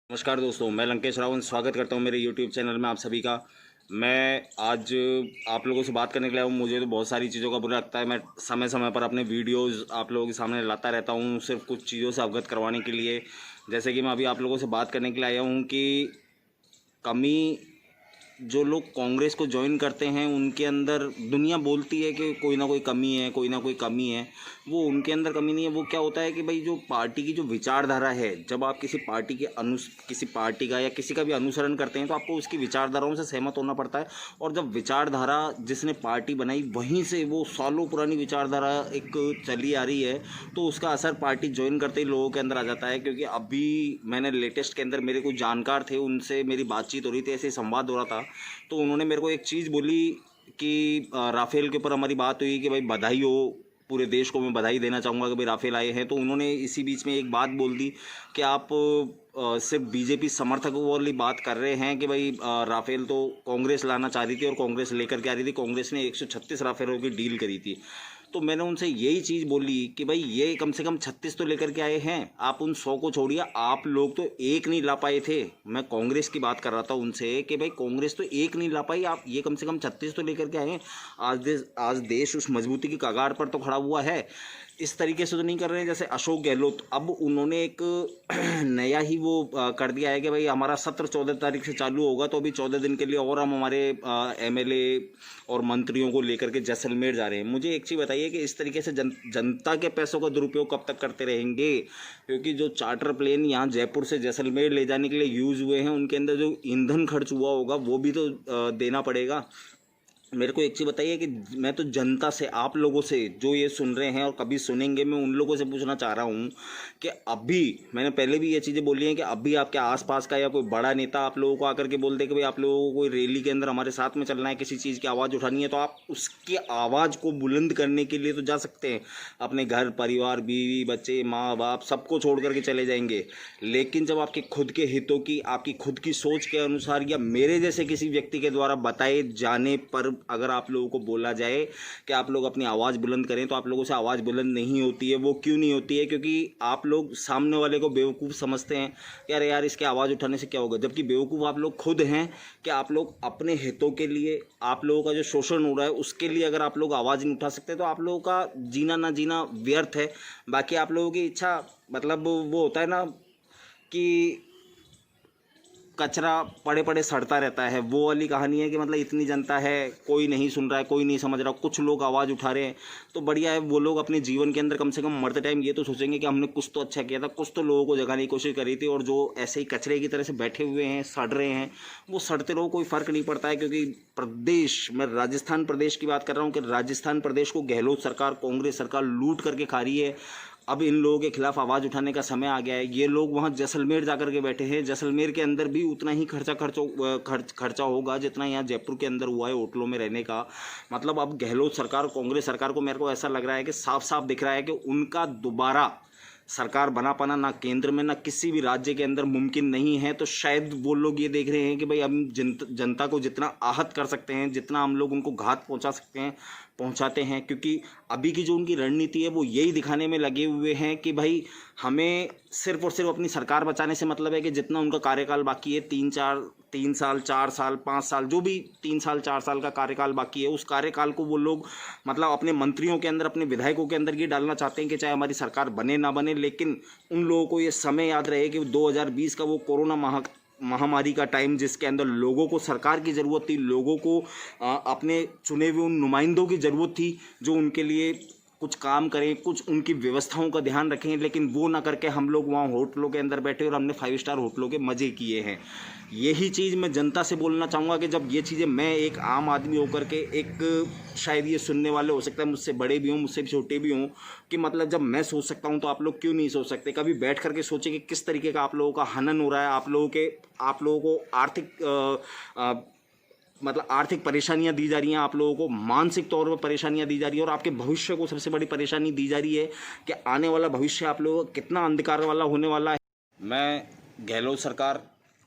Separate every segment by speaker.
Speaker 1: नमस्कार दोस्तों, मैं लंकेश रावत स्वागत करता हूं मेरे YouTube चैनल में आप सभी का। मैं आज आप लोगों से बात करने के लिए आया हूं। मुझे तो बहुत सारी चीज़ों का बुरा लगता है। मैं समय समय पर अपने वीडियोस आप लोगों के सामने लाता रहता हूं, सिर्फ कुछ चीज़ों से अवगत करवाने के लिए। जैसे कि मैं अभी आप लोगों से बात करने के लिए आया हूं कि कमी जो लोग कांग्रेस को ज्वाइन करते हैं उनके अंदर दुनिया बोलती है कि कोई ना कोई कमी है, कोई ना कोई कमी है। वो उनके अंदर कमी नहीं है। वो क्या होता है कि भाई जो पार्टी की जो विचारधारा है, जब आप किसी पार्टी का या किसी का भी अनुसरण करते हैं तो आपको उसकी विचारधाराओं से सहमत होना पड़ता है। और जब विचारधारा जिसने पार्टी बनाई वहीं से वो सालों पुरानी विचारधारा एक चली आ रही है, तो उसका असर पार्टी ज्वाइन करते ही लोगों के अंदर आ जाता है। क्योंकि अभी मैंने लेटेस्ट के अंदर मेरे कुछ जानकार थे, उनसे मेरी बातचीत हो रही थी, ऐसे ही संवाद हो रहा था। तो उन्होंने मेरे को एक चीज़ बोली कि राफेल के ऊपर हमारी बात हुई कि भाई बधाई हो, पूरे देश को मैं बधाई देना चाहूँगा कि भाई राफेल आए हैं। तो उन्होंने इसी बीच में एक बात बोल दी कि आप सिर्फ बीजेपी समर्थकों वाली बात कर रहे हैं कि भाई राफेल तो कांग्रेस लाना चाह रही थी और कांग्रेस लेकर के आ रही थी। कांग्रेस ने 136 राफेलों की डील करी थी। तो मैंने उनसे यही चीज़ बोली कि भाई ये कम से कम 36 तो लेकर के आए हैं। आप उन 100 को छोड़िए, आप लोग तो एक नहीं ला पाए थे। मैं कांग्रेस की बात कर रहा था उनसे कि भाई कांग्रेस तो एक नहीं ला पाई, आप ये कम से कम 36 तो लेकर के आए हैं। आज देश उस मजबूती की कगार पर तो खड़ा हुआ है। इस तरीके से तो नहीं कर रहे हैं जैसे अशोक गहलोत। अब उन्होंने एक नया ही वो कर दिया है कि भाई हमारा सत्र 14 तारीख से चालू होगा, तो अभी 14 दिन के लिए और हम हमारे एमएलए और मंत्रियों को लेकर के जैसलमेर जा रहे हैं। मुझे एक चीज़ बताइए कि इस तरीके से जनता के पैसों का दुरुपयोग कब तक करते रहेंगे? क्योंकि जो चार्टर प्लेन यहाँ जयपुर से जैसलमेर ले जाने के लिए यूज़ हुए हैं, उनके अंदर जो ईंधन खर्च हुआ होगा वो भी तो देना पड़ेगा। मेरे को एक चीज़ बताइए कि मैं तो जनता से, आप लोगों से जो ये सुन रहे हैं और कभी सुनेंगे, मैं उन लोगों से पूछना चाह रहा हूँ कि अभी, मैंने पहले भी ये चीज़ें बोली हैं कि अभी आपके आसपास का या कोई बड़ा नेता आप लोगों को आकर के बोल दे कि भाई आप लोगों को कोई रैली के अंदर हमारे साथ में चलना है, किसी चीज़ की आवाज़ उठानी है, तो आप उसकी आवाज़ को बुलंद करने के लिए तो जा सकते हैं। अपने घर परिवार, बीवी बच्चे, माँ बाप सबको छोड़ करके चले जाएंगे। लेकिन जब आपके खुद के हितों की, आपकी खुद की सोच के अनुसार या मेरे जैसे किसी व्यक्ति के द्वारा बताए जाने पर अगर आप लोगों को बोला जाए कि आप लोग अपनी आवाज़ बुलंद करें, तो आप लोगों से आवाज़ बुलंद नहीं होती है। वो क्यों नहीं होती है? क्योंकि आप लोग सामने वाले को बेवकूफ़ समझते हैं कि अरे यार इसके आवाज़ उठाने से क्या होगा, जबकि बेवकूफ़ आप लोग खुद हैं कि आप लोग अपने हितों के लिए, आप लोगों का जो शोषण हो रहा है उसके लिए अगर आप लोग आवाज़ नहीं उठा सकते तो आप लोगों का जीना ना जीना व्यर्थ है। बाकी आप लोगों की इच्छा, मतलब वो होता है ना कि कचरा पड़े पड़े सड़ता रहता है, वो वाली कहानी है कि मतलब इतनी जनता है, कोई नहीं सुन रहा है, कोई नहीं समझ रहा, कुछ लोग आवाज़ उठा रहे हैं तो बढ़िया है। वो लोग अपने जीवन के अंदर कम से कम मरते टाइम ये तो सोचेंगे कि हमने कुछ तो अच्छा किया था, कुछ तो लोगों को जगाने की कोशिश करी थी। और जो ऐसे ही कचरे की तरह से बैठे हुए हैं, सड़ रहे हैं, वो सड़ते रहो, कोई फ़र्क नहीं पड़ता है। क्योंकि प्रदेश, मैं राजस्थान प्रदेश की बात कर रहा हूँ कि राजस्थान प्रदेश को गहलोत सरकार, कांग्रेस सरकार लूट करके खा रही है। अब इन लोगों के खिलाफ आवाज़ उठाने का समय आ गया है। ये लोग वहाँ जैसलमेर जाकर के बैठे हैं, जैसलमेर के अंदर भी उतना ही खर्चा होगा जितना यहाँ जयपुर के अंदर हुआ है होटलों में रहने का। मतलब अब गहलोत सरकार, कांग्रेस सरकार को, मेरे को ऐसा लग रहा है कि साफ साफ दिख रहा है कि उनका दोबारा सरकार बना पाना ना केंद्र में ना किसी भी राज्य के अंदर मुमकिन नहीं है। तो शायद वो लोग ये देख रहे हैं कि भाई हम जनता को जितना आहत कर सकते हैं, जितना हम लोग उनको घात पहुंचा सकते हैं, पहुंचाते हैं। क्योंकि अभी की जो उनकी रणनीति है वो यही दिखाने में लगे हुए हैं कि भाई हमें सिर्फ और सिर्फ अपनी सरकार बचाने से मतलब है कि जितना उनका कार्यकाल बाकी है, 3 साल 4 साल 5 साल, जो भी 3 साल 4 साल का कार्यकाल बाकी है, उस कार्यकाल को वो लोग मतलब अपने मंत्रियों के अंदर, अपने विधायकों के अंदर ये डालना चाहते हैं कि चाहे हमारी सरकार बने ना बने, लेकिन उन लोगों को ये समय याद रहे कि 2020 का वो कोरोना महामारी का टाइम, जिसके अंदर लोगों को सरकार की ज़रूरत थी, लोगों को अपने चुने हुए उन नुमाइंदों की ज़रूरत थी जो उनके लिए कुछ काम करें, कुछ उनकी व्यवस्थाओं का ध्यान रखें। लेकिन वो ना करके हम लोग वहाँ होटलों के अंदर बैठे और हमने 5 स्टार होटलों के मज़े किए हैं। यही चीज़ मैं जनता से बोलना चाहूँगा कि जब ये चीज़ें, मैं एक आम आदमी होकर के, एक शायद ये सुनने वाले हो सकता है मुझसे बड़े भी हों, मुझसे भी छोटे भी हों, कि मतलब जब मैं सोच सकता हूँ तो आप लोग क्यों नहीं सोच सकते? कभी बैठ करके सोचें कि किस तरीके का आप लोगों का हनन हो रहा है, आप लोगों को मतलब आर्थिक परेशानियां दी जा रही हैं, आप लोगों को मानसिक तौर पर परेशानियां दी जा रही है, और आपके भविष्य को सबसे बड़ी परेशानी दी जा रही है कि आने वाला भविष्य आप लोगों का कितना अंधकार वाला होने वाला है। मैं गहलोत सरकार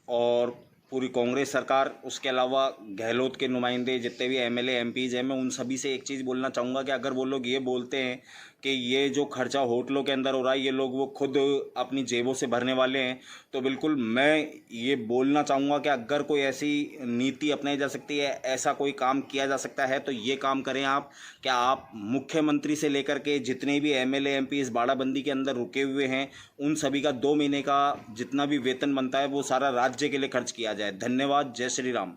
Speaker 1: और पूरी कांग्रेस सरकार, उसके अलावा गहलोत के नुमाइंदे जितने भी एमएलए एमपीज़ हैं, मैं उन सभी से एक चीज़ बोलना चाहूँगा कि अगर वो लोग ये बोलते हैं कि ये जो खर्चा होटलों के अंदर हो रहा है ये लोग वो खुद अपनी जेबों से भरने वाले हैं। तो बिल्कुल मैं ये बोलना चाहूँगा कि अगर कोई ऐसी नीति अपनाई जा सकती है, ऐसा कोई काम किया जा सकता है तो ये काम करें आप। क्या आप मुख्यमंत्री से लेकर के जितने भी एमएलए एमपी इस बाड़ाबंदी के अंदर रुके हुए हैं उन सभी का 2 महीने का जितना भी वेतन बनता है वो सारा राज्य के लिए खर्च किया जाए। धन्यवाद। जय श्री राम।